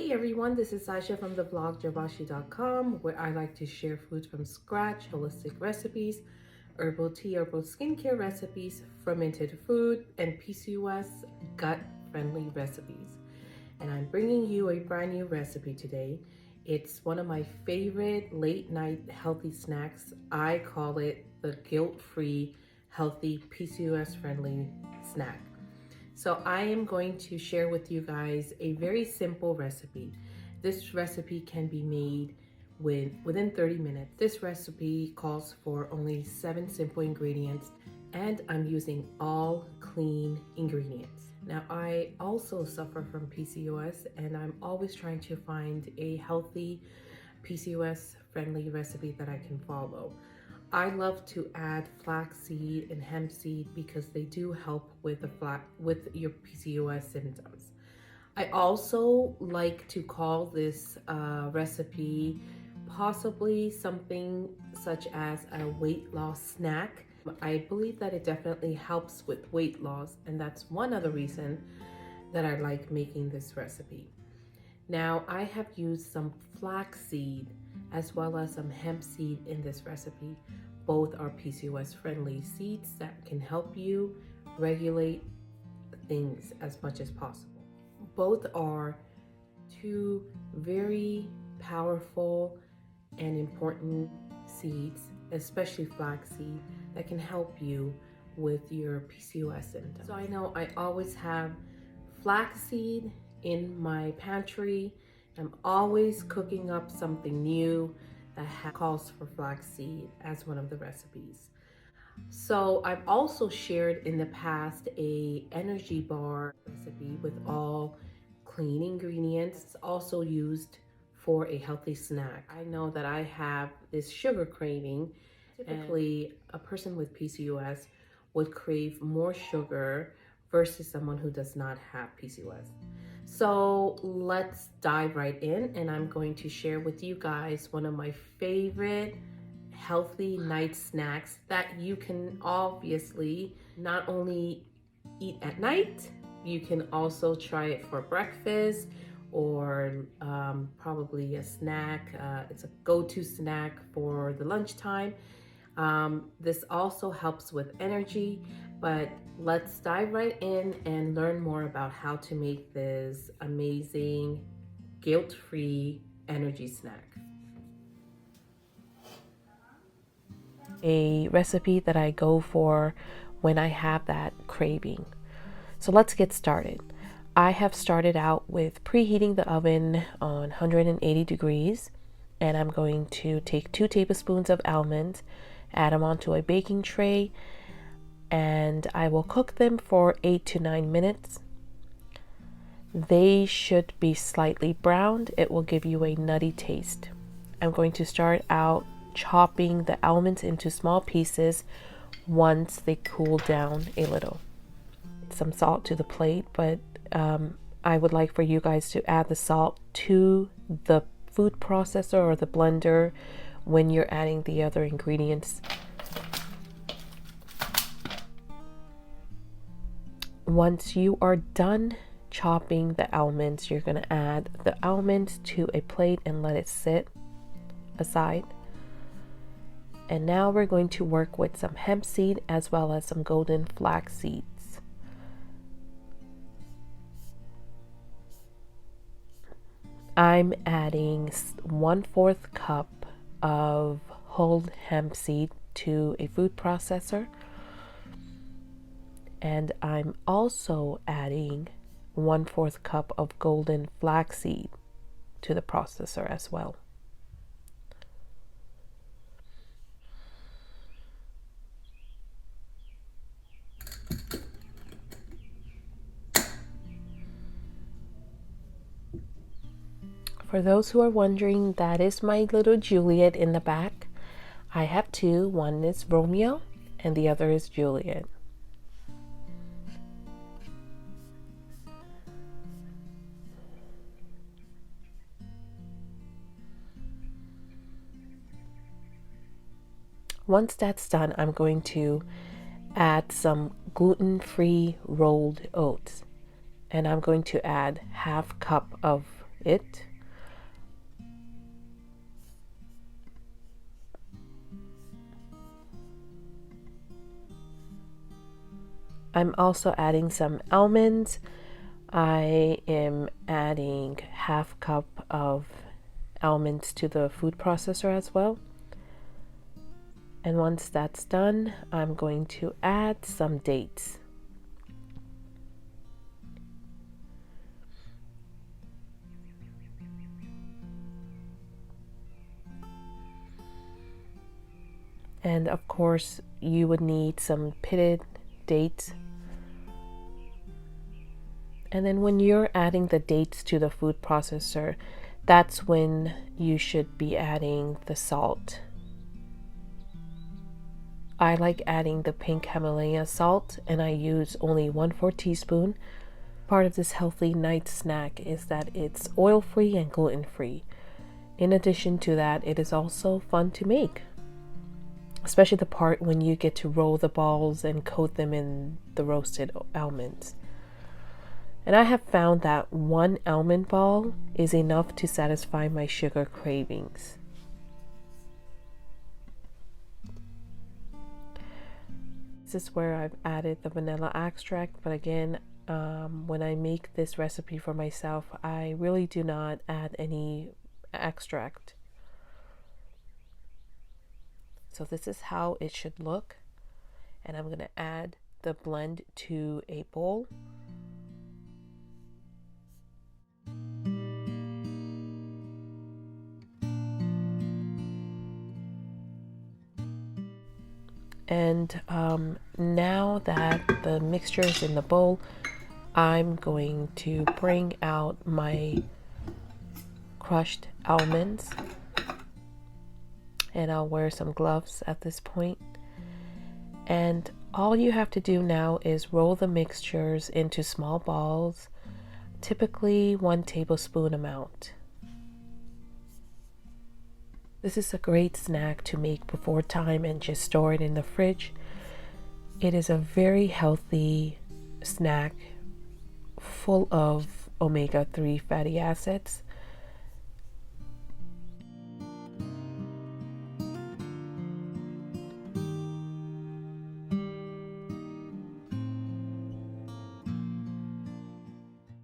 Hey everyone, this is Sasha from the blog JABASHI.com, where I like to share foods from scratch, holistic recipes, herbal tea, herbal skincare recipes, fermented food, and PCOS gut-friendly recipes. And I'm bringing you a brand new recipe today. It's one of my favorite late night healthy snacks. I call it the guilt-free, healthy, PCOS-friendly snack. So I am going to share with you guys a very simple recipe. This recipe can be made within 30 minutes. This recipe calls for only 7 simple ingredients, and I'm using all clean ingredients. Now, I also suffer from PCOS, and I'm always trying to find a healthy PCOS friendly recipe that I can follow. I love to add flaxseed and hemp seed because they do help with your PCOS symptoms. I also like to call this recipe possibly something such as a weight loss snack. I believe that it definitely helps with weight loss, and that's one other reason that I like making this recipe. Now, I have used some flaxseed as well as some hemp seed in this recipe. Both are PCOS friendly seeds that can help you regulate things as much as possible. Both are two very powerful and important seeds, especially flaxseed, that can help you with your PCOS symptoms. So I know I always have flaxseed in my pantry. I'm always cooking up something new that calls for flaxseed as one of the recipes. So I've also shared in the past a energy bar recipe with all clean ingredients. It's also used for a healthy snack. I know that I have this sugar craving. Typically, a person with PCOS would crave more sugar versus someone who does not have PCOS. So let's dive right in, and I'm going to share with you guys one of my favorite healthy night snacks that you can obviously not only eat at night, you can also try it for breakfast or probably a snack. It's a go-to snack for the lunchtime. This also helps with energy, but let's dive right in and learn more about how to make this amazing guilt-free energy snack. A recipe that I go for when I have that craving. So let's get started. I have started out with preheating the oven on 180 degrees, and I'm going to take 2 tablespoons of almonds, add them onto a baking tray, and I will cook them for 8 to 9 minutes. They should be slightly browned. It will give you a nutty taste. I'm going to start out chopping the almonds into small pieces once they cool down a little. Some salt to the plate, but I would like for you guys to add the salt to the food processor or the blender when you're adding the other ingredients. Once you are done chopping the almonds, you're going to add the almonds to a plate and let it sit aside. And now we're going to work with some hemp seed as well as some golden flax seeds. I'm adding 1/4 cup of whole hemp seed to a food processor, and I'm also adding 1/4 cup of golden flaxseed to the processor as well. For those who are wondering, that is my little Juliet in the back. I have 2. One is Romeo and the other is Juliet. Once that's done, I'm going to add some gluten-free rolled oats, and I'm going to add 1/2 cup of it. I'm also adding some almonds. I am adding half cup of almonds to the food processor as well. And once that's done, I'm going to add some dates. And of course, you would need some pitted dates. And then when you're adding the dates to the food processor, that's when you should be adding the salt. I like adding the pink Himalaya salt, and I use only 1/4 teaspoon. Part of this healthy night snack is that it's oil-free and gluten-free. In addition to that, it is also fun to make, especially the part when you get to roll the balls and coat them in the roasted almonds. And I have found that one almond ball is enough to satisfy my sugar cravings. This is where I've added the vanilla extract, but again, when I make this recipe for myself, I really do not add any extract. So this is how it should look, and I'm going to add the blend to a bowl. And now that the mixture is in the bowl, I'm going to bring out my crushed almonds, and I'll wear some gloves at this point. And all you have to do now is roll the mixtures into small balls, typically 1 tablespoon amount. This is a great snack to make before time and just store it in the fridge. It is a very healthy snack full of omega-3 fatty acids.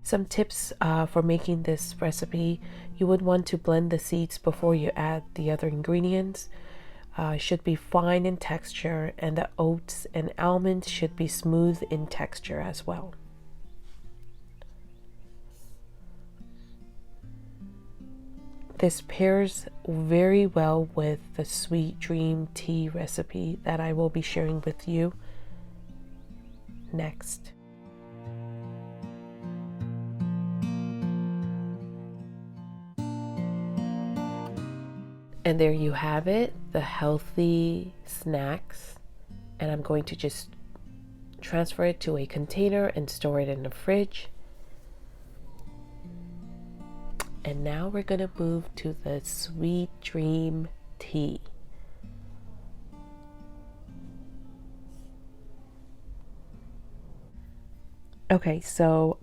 Some tips for making this recipe: you would want to blend the seeds before you add the other ingredients. Should be fine in texture, and the oats and almonds should be smooth in texture as well. This pairs very well with the Sweet Dream tea recipe that I will be sharing with you next. And there you have it, the healthy snacks. And I'm going to just transfer it to a container and store it in the fridge. And now we're going to move to the Sweet Dream tea. Okay, so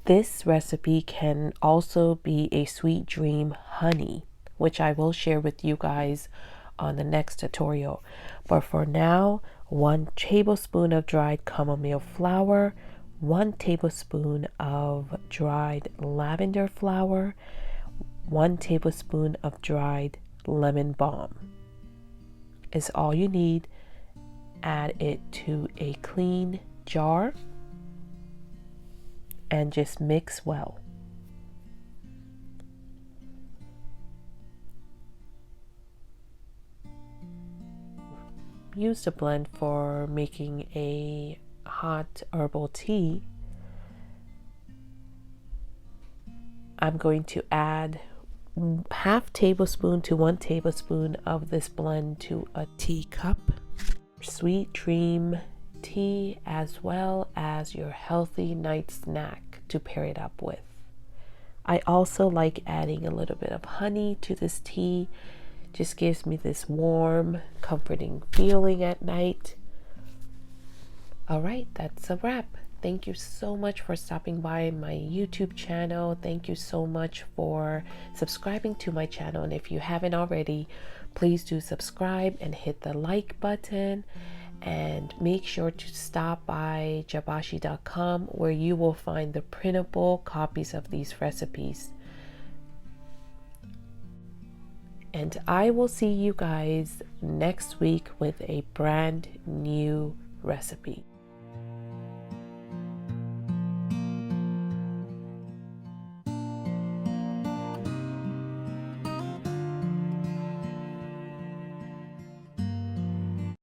this recipe can also be a Sweet Dream honey, which I will share with you guys on the next tutorial. But for now, 1 tablespoon of dried chamomile flower, 1 tablespoon of dried lavender flower, 1 tablespoon of dried lemon balm is all you need. Add it to a clean jar and just mix well. Use the blend for making a hot herbal tea. I'm going to add 1/2 tablespoon to 1 tablespoon of this blend to a teacup. Sweet Dream tea, as well as your healthy night snack to pair it up with. I also like adding a little bit of honey to this tea. Just gives me this warm, comforting feeling at night. All right, that's a wrap. Thank you so much for stopping by my YouTube channel. Thank you so much for subscribing to my channel. And if you haven't already, please do subscribe and hit the like button. And make sure to stop by JABASHI.com, where you will find the printable copies of these recipes. And I will see you guys next week with a brand new recipe.